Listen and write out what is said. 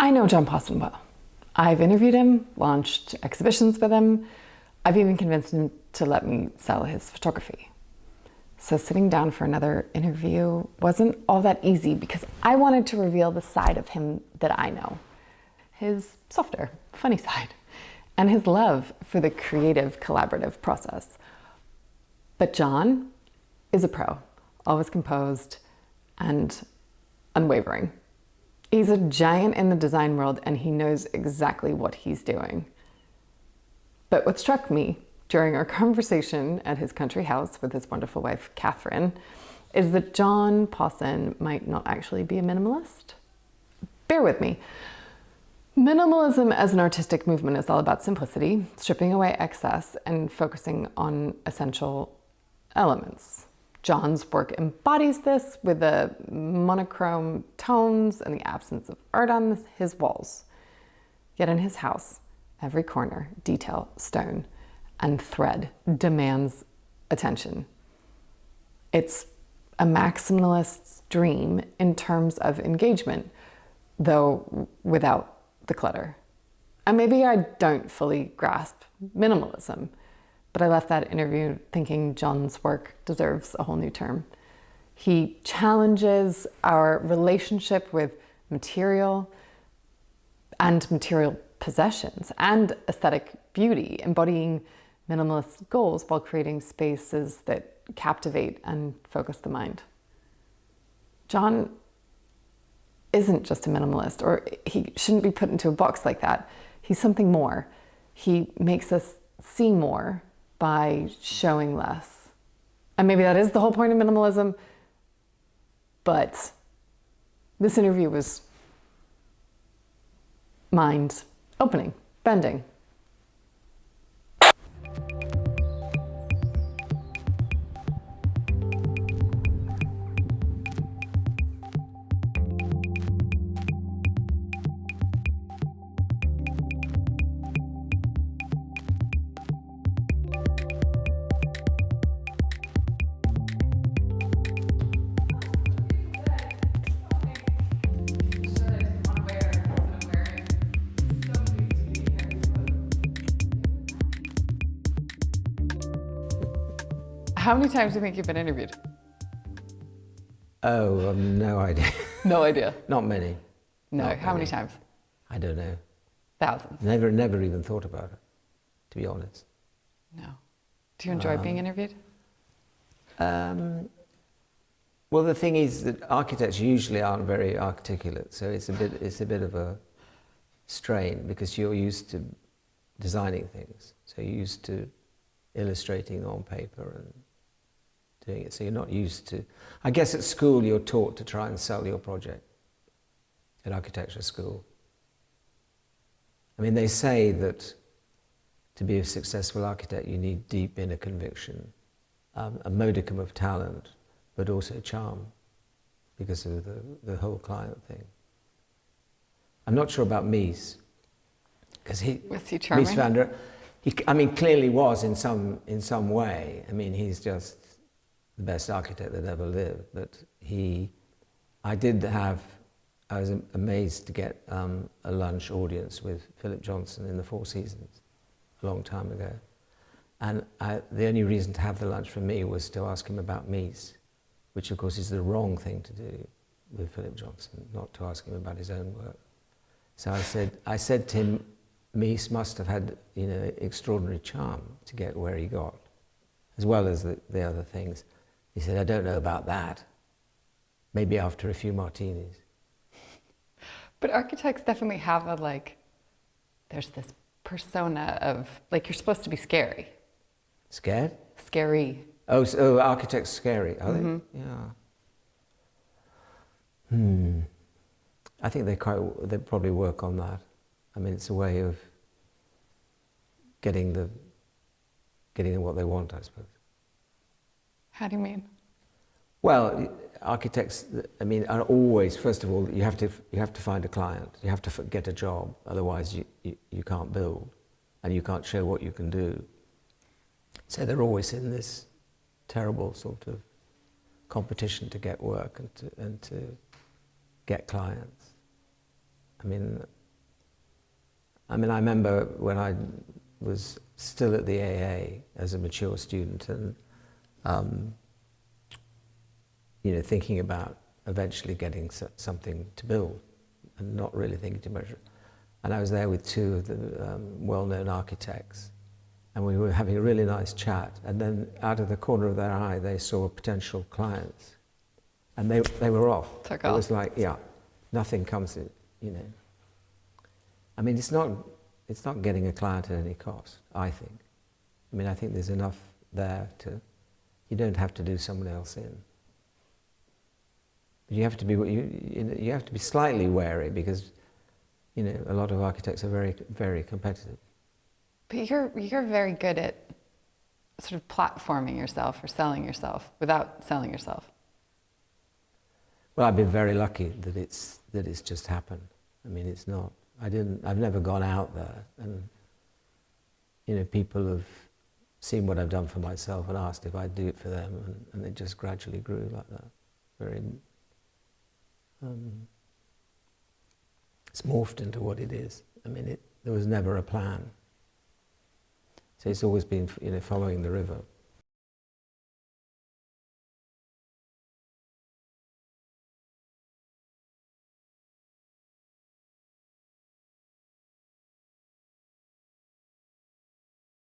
I know John Pawson well. I've interviewed him, launched exhibitions with him. I've even convinced him to let me sell his photography. So sitting down for another interview wasn't all that easy because I wanted to reveal the side of him that I know. His softer, funny side, and his love for the creative, collaborative process. But John is a pro, always composed and unwavering. He's a giant in the design world and he knows exactly what he's doing. But what struck me during our conversation at his country house with his wonderful wife, Catherine, is that John Pawson might not actually be a minimalist. Bear with me. Minimalism as an artistic movement is all about simplicity, stripping away excess and focusing on essential elements. John's work embodies this with the monochrome tones and the absence of art on his walls. Yet in his house, every corner, detail, stone, and thread demands attention. It's a maximalist's dream in terms of engagement, though without the clutter. And maybe I don't fully grasp minimalism, but I left that interview thinking John's work deserves a whole new term. He challenges our relationship with material and material possessions and aesthetic beauty, embodying minimalist goals while creating spaces that captivate and focus the mind. John isn't just a minimalist, or he shouldn't be put into a box like that. He's something more. He makes us see more by showing less. And maybe that is the whole point of minimalism, but this interview was mind-opening, bending. How many times do you think you've been interviewed? Oh, no idea. No idea. Not many. No, Not how many many. times? I don't know. Thousands. Never even thought about it, to be honest. No. Do you enjoy being interviewed? Well, the thing is that architects usually aren't very articulate, so it's a bit of a strain because you're used to designing things, so you're used to illustrating on paper and doing it, so you're not used to. I guess at school you're taught to try and sell your project. At architecture school. I mean, they say that to be a successful architect you need deep inner conviction, a modicum of talent, but also charm, because of the whole client thing. I'm not sure about Mies, because Was he charming? Mies van der, I mean, clearly was in some way. I mean, he's just the best architect that ever lived. But I was amazed to get a lunch audience with Philip Johnson in the Four Seasons a long time ago. And the only reason to have the lunch for me was to ask him about Mies, which of course is the wrong thing to do with Philip Johnson, not to ask him about his own work. So I said to him, Mies must have had, extraordinary charm to get where he got, as well as the other things. He said, I don't know about that. Maybe after a few martinis. But architects definitely have there's this persona of, you're supposed to be scary. Scared? Scary. Oh, architects scary, are they? Yeah. I think they probably work on that. I mean, it's a way of getting what they want, I suppose. How do you mean? Well, architects, are always, first of all, you have to find a client, you have to get a job, otherwise you can't build, and you can't show what you can do. So they're always in this terrible sort of competition to get work and to get clients. I mean, I remember when I was still at the AA as a mature student, and you know, thinking about eventually getting something to build, and not really thinking too much. And I was there with two of the well-known architects, and we were having a really nice chat. And then, out of the corner of their eye, they saw potential clients, and they were off. Took It off. was like, yeah, nothing comes in, you know. I mean, it's not getting a client at any cost, I think. I mean, I think there's enough there to, you don't have to do someone else in. But you have to be, you have to be slightly wary, because, you know, a lot of architects are very, very competitive. But you're very good at sort of platforming yourself or selling yourself without selling yourself. Well, I've been very lucky that it's just happened. I mean, it's not. I've never gone out there, and, you know, people have seen what I've done for myself and asked if I'd do it for them, and it just gradually grew like that. Very, it's morphed into what it is. I mean, there was never a plan. So it's always been, you know, following the river.